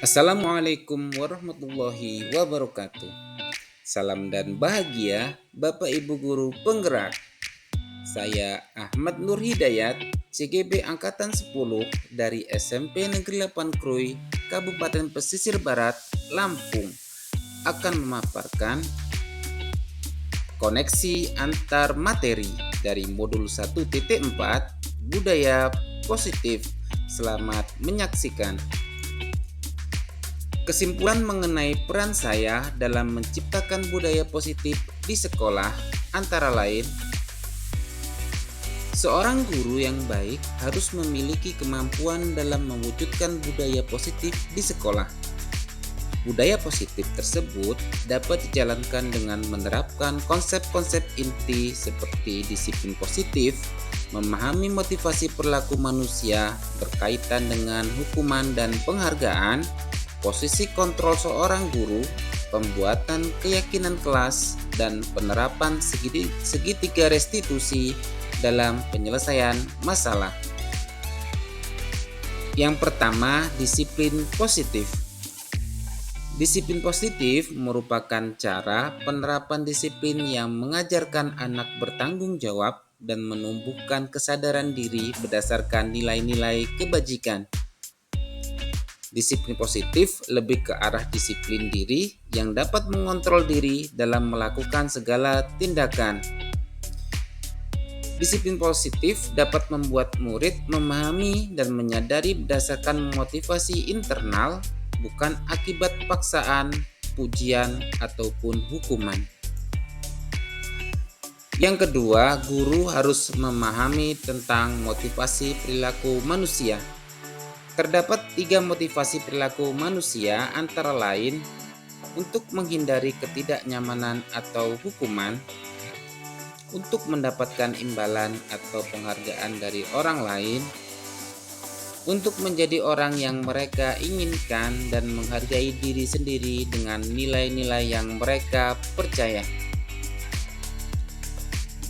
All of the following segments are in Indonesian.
Assalamualaikum warahmatullahi wabarakatuh. Salam dan bahagia Bapak Ibu Guru Penggerak. Saya Ahmad Nur Hidayat, CGB Angkatan 10 dari SMP Negeri 8 Krui, Kabupaten Pesisir Barat, Lampung, akan memaparkan koneksi antar materi dari modul 1.4 Budaya Positif. Selamat menyaksikan. Kesimpulan mengenai peran saya dalam menciptakan budaya positif di sekolah antara lain, seorang guru yang baik harus memiliki kemampuan dalam mewujudkan budaya positif di sekolah. Budaya positif tersebut dapat dijalankan dengan menerapkan konsep-konsep inti seperti disiplin positif, memahami motivasi perilaku manusia berkaitan dengan hukuman dan penghargaan, posisi kontrol seorang guru, pembuatan keyakinan kelas, dan penerapan segitiga restitusi dalam penyelesaian masalah. Yang pertama, disiplin positif. Disiplin positif merupakan cara penerapan disiplin yang mengajarkan anak bertanggung jawab dan menumbuhkan kesadaran diri berdasarkan nilai-nilai kebajikan. Disiplin positif lebih ke arah disiplin diri yang dapat mengontrol diri dalam melakukan segala tindakan. Disiplin positif dapat membuat murid memahami dan menyadari berdasarkan motivasi internal, bukan akibat paksaan, pujian, ataupun hukuman. Yang kedua, guru harus memahami tentang motivasi perilaku manusia. Terdapat 3 motivasi perilaku manusia, antara lain untuk menghindari ketidaknyamanan atau hukuman, untuk mendapatkan imbalan atau penghargaan dari orang lain, untuk menjadi orang yang mereka inginkan dan menghargai diri sendiri dengan nilai-nilai yang mereka percaya.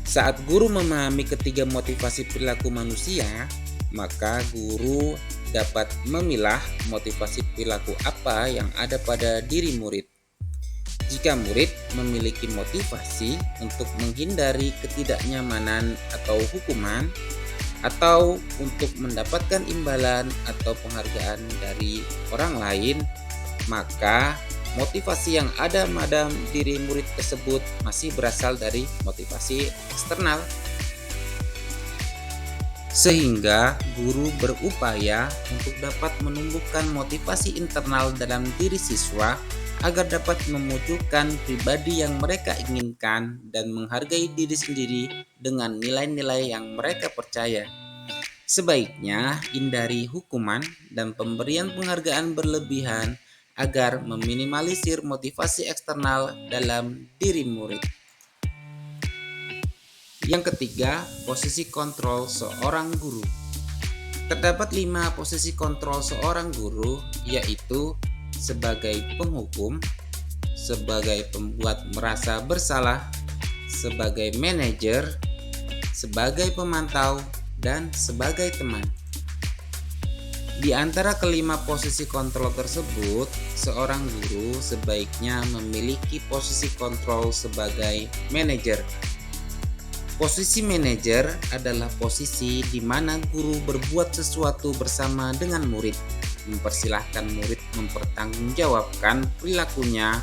Saat guru memahami ketiga motivasi perilaku manusia, maka guru dapat memilah motivasi perilaku apa yang ada pada diri murid. Jika murid memiliki motivasi untuk menghindari ketidaknyamanan atau hukuman, atau untuk mendapatkan imbalan atau penghargaan dari orang lain, maka motivasi yang ada pada diri murid tersebut masih berasal dari motivasi eksternal. Sehingga guru berupaya untuk dapat menumbuhkan motivasi internal dalam diri siswa agar dapat memujudkan pribadi yang mereka inginkan dan menghargai diri sendiri dengan nilai-nilai yang mereka percaya. Sebaiknya hindari hukuman dan pemberian penghargaan berlebihan agar meminimalisir motivasi eksternal dalam diri murid. Yang ketiga, posisi kontrol seorang guru. Terdapat 5 posisi kontrol seorang guru, yaitu sebagai penghukum, sebagai pembuat merasa bersalah, sebagai manajer, sebagai pemantau, dan sebagai teman. Di antara kelima posisi kontrol tersebut, seorang guru sebaiknya memiliki posisi kontrol sebagai manajer. Posisi manajer adalah posisi di mana guru berbuat sesuatu bersama dengan murid, mempersilahkan murid mempertanggungjawabkan perilakunya,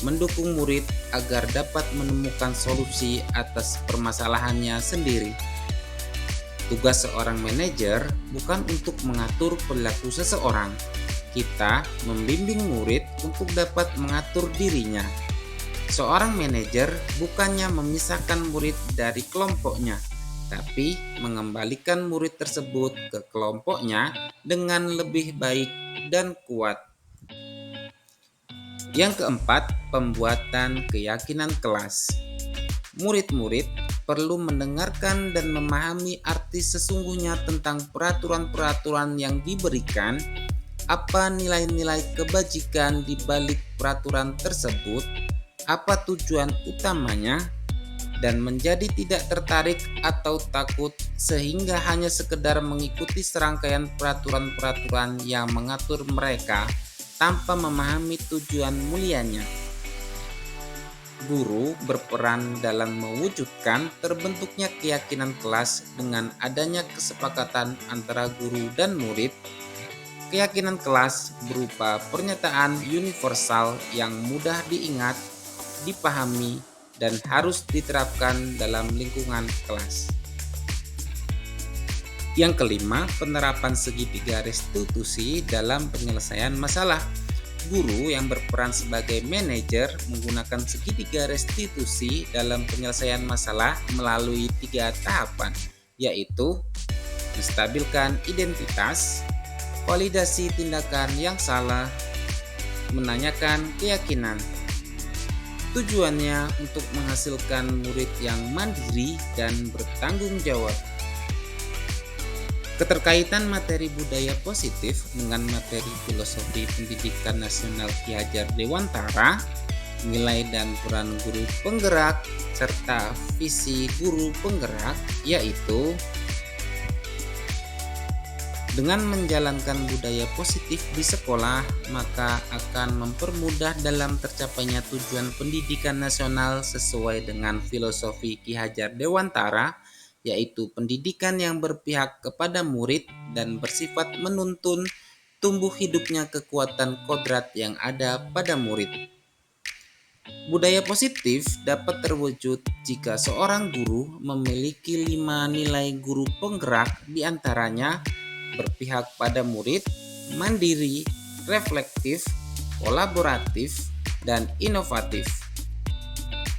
mendukung murid agar dapat menemukan solusi atas permasalahannya sendiri. Tugas seorang manajer bukan untuk mengatur perilaku seseorang. Kita membimbing murid untuk dapat mengatur dirinya. Seorang manajer bukannya memisahkan murid dari kelompoknya, tapi mengembalikan murid tersebut ke kelompoknya dengan lebih baik dan kuat. Yang keempat, pembuatan keyakinan kelas. Murid-murid perlu mendengarkan dan memahami arti sesungguhnya tentang peraturan-peraturan yang diberikan, apa nilai-nilai kebajikan di balik peraturan tersebut, apa tujuan utamanya, dan menjadi tidak tertarik atau takut sehingga hanya sekedar mengikuti serangkaian peraturan-peraturan yang mengatur mereka tanpa memahami tujuan mulianya. Guru berperan dalam mewujudkan terbentuknya keyakinan kelas dengan adanya kesepakatan antara guru dan murid. Keyakinan kelas berupa pernyataan universal yang mudah diingat, dipahami, dan harus diterapkan dalam lingkungan kelas. Yang kelima, penerapan segitiga restitusi dalam penyelesaian masalah. Guru yang berperan sebagai manajer menggunakan segitiga restitusi dalam penyelesaian masalah melalui 3 tahapan, yaitu menstabilkan identitas, validasi tindakan yang salah, menanyakan keyakinan. Tujuannya untuk menghasilkan murid yang mandiri dan bertanggung jawab. Keterkaitan materi budaya positif dengan materi filosofi pendidikan nasional Ki Hajar Dewantara, nilai dan peran guru penggerak, serta visi guru penggerak, yaitu dengan menjalankan budaya positif di sekolah, maka akan mempermudah dalam tercapainya tujuan pendidikan nasional sesuai dengan filosofi Ki Hajar Dewantara, yaitu pendidikan yang berpihak kepada murid dan bersifat menuntun tumbuh hidupnya kekuatan kodrat yang ada pada murid. Budaya positif dapat terwujud jika seorang guru memiliki 5 nilai guru penggerak, diantaranya berpihak pada murid, mandiri, reflektif, kolaboratif, dan inovatif.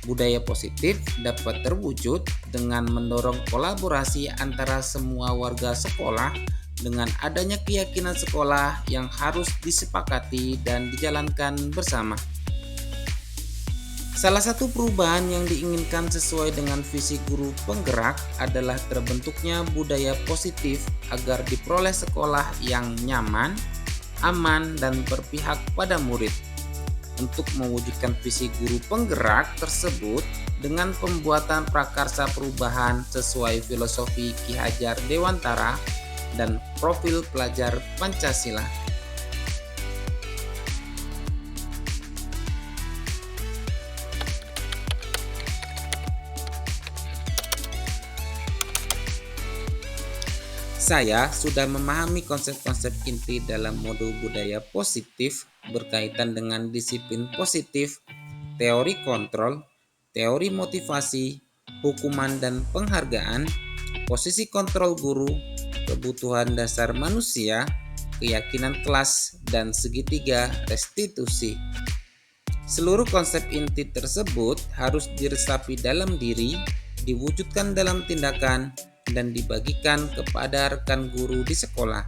Budaya positif dapat terwujud dengan mendorong kolaborasi antara semua warga sekolah dengan adanya keyakinan sekolah yang harus disepakati dan dijalankan bersama. Salah satu perubahan yang diinginkan sesuai dengan visi guru penggerak adalah terbentuknya budaya positif agar diperoleh sekolah yang nyaman, aman, dan berpihak pada murid. Untuk mewujudkan visi guru penggerak tersebut dengan pembuatan prakarsa perubahan sesuai filosofi Ki Hajar Dewantara dan profil pelajar Pancasila. Saya sudah memahami konsep-konsep inti dalam modul budaya positif berkaitan dengan disiplin positif, teori kontrol, teori motivasi, hukuman dan penghargaan, posisi kontrol guru, kebutuhan dasar manusia, keyakinan kelas, dan segitiga restitusi. Seluruh konsep inti tersebut harus diresapi dalam diri, diwujudkan dalam tindakan, dan dibagikan kepada rekan guru di sekolah.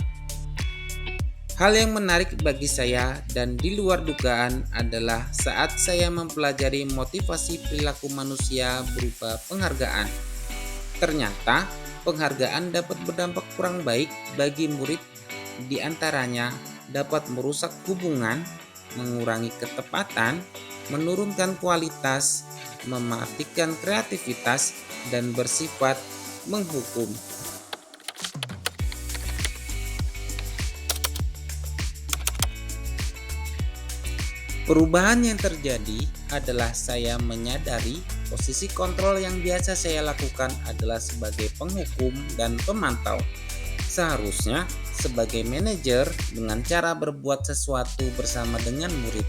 Hal yang menarik bagi saya dan di luar dugaan adalah saat saya mempelajari motivasi perilaku manusia berupa penghargaan. Ternyata, penghargaan dapat berdampak kurang baik bagi murid, di antaranya dapat merusak hubungan, mengurangi ketepatan, menurunkan kualitas, mematikan kreativitas, dan bersifat menghukum. Perubahan yang terjadi adalah saya menyadari posisi kontrol yang biasa saya lakukan adalah sebagai penghukum dan pemantau. Seharusnya sebagai manajer dengan cara berbuat sesuatu bersama dengan murid,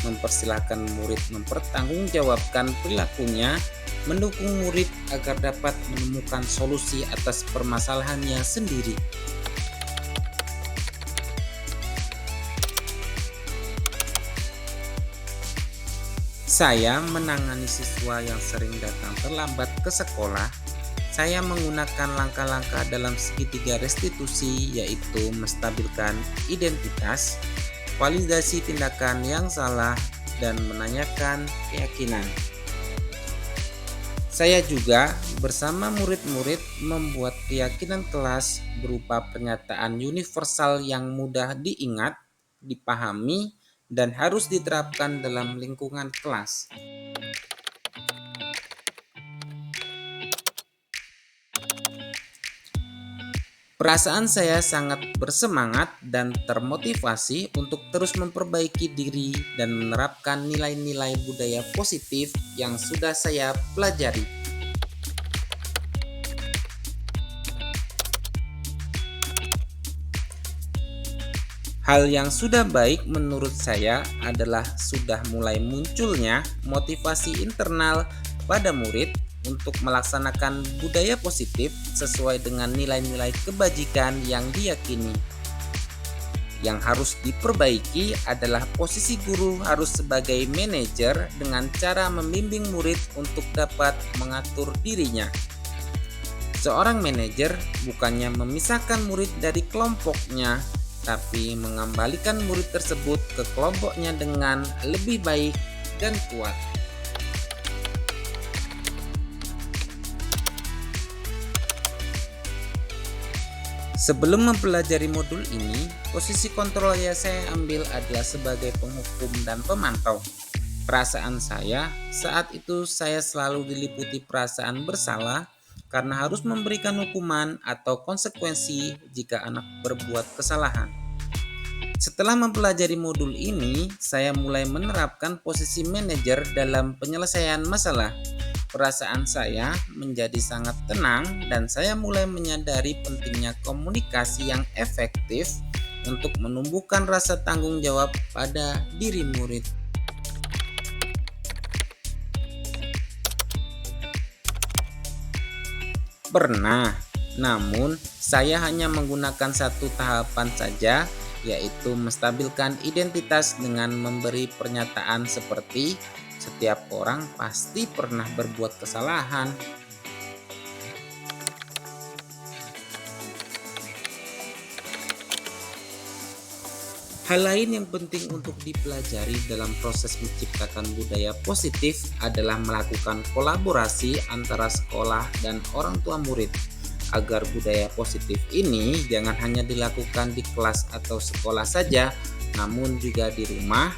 mempersilahkan murid mempertanggungjawabkan perilakunya, mendukung murid agar dapat menemukan solusi atas permasalahannya sendiri. Saya menangani siswa yang sering datang terlambat ke sekolah. Saya menggunakan langkah-langkah dalam segitiga restitusi, yaitu menstabilkan identitas, validasi tindakan yang salah, dan menanyakan keyakinan. Saya juga bersama murid-murid membuat keyakinan kelas berupa pernyataan universal yang mudah diingat, dipahami, dan harus diterapkan dalam lingkungan kelas. Perasaan saya sangat bersemangat dan termotivasi untuk terus memperbaiki diri dan menerapkan nilai-nilai budaya positif yang sudah saya pelajari. Hal yang sudah baik menurut saya adalah sudah mulai munculnya motivasi internal pada murid untuk melaksanakan budaya positif sesuai dengan nilai-nilai kebajikan yang diyakini. Yang harus diperbaiki adalah posisi guru harus sebagai manajer dengan cara membimbing murid untuk dapat mengatur dirinya. Seorang manajer bukannya memisahkan murid dari kelompoknya, tapi mengembalikan murid tersebut ke kelompoknya dengan lebih baik dan kuat. Sebelum mempelajari modul ini, posisi kontrol yang saya ambil adalah sebagai penghukum dan pemantau. Perasaan saya saat itu saya selalu diliputi perasaan bersalah karena harus memberikan hukuman atau konsekuensi jika anak berbuat kesalahan. Setelah mempelajari modul ini, saya mulai menerapkan posisi manajer dalam penyelesaian masalah. Perasaan saya menjadi sangat tenang dan saya mulai menyadari pentingnya komunikasi yang efektif untuk menumbuhkan rasa tanggung jawab pada diri murid. Pernah, namun saya hanya menggunakan satu tahapan saja, yaitu menstabilkan identitas dengan memberi pernyataan seperti setiap orang pasti pernah berbuat kesalahan. Hal lain yang penting untuk dipelajari dalam proses menciptakan budaya positif adalah melakukan kolaborasi antara sekolah dan orang tua murid, agar budaya positif ini jangan hanya dilakukan di kelas atau sekolah saja, namun juga di rumah,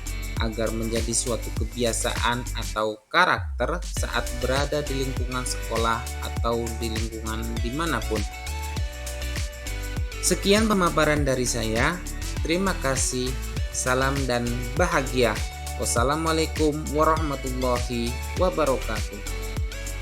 agar menjadi suatu kebiasaan atau karakter saat berada di lingkungan sekolah atau di lingkungan dimanapun. Sekian pemaparan dari saya. Terima kasih. Salam dan bahagia. Wassalamualaikum warahmatullahi wabarakatuh.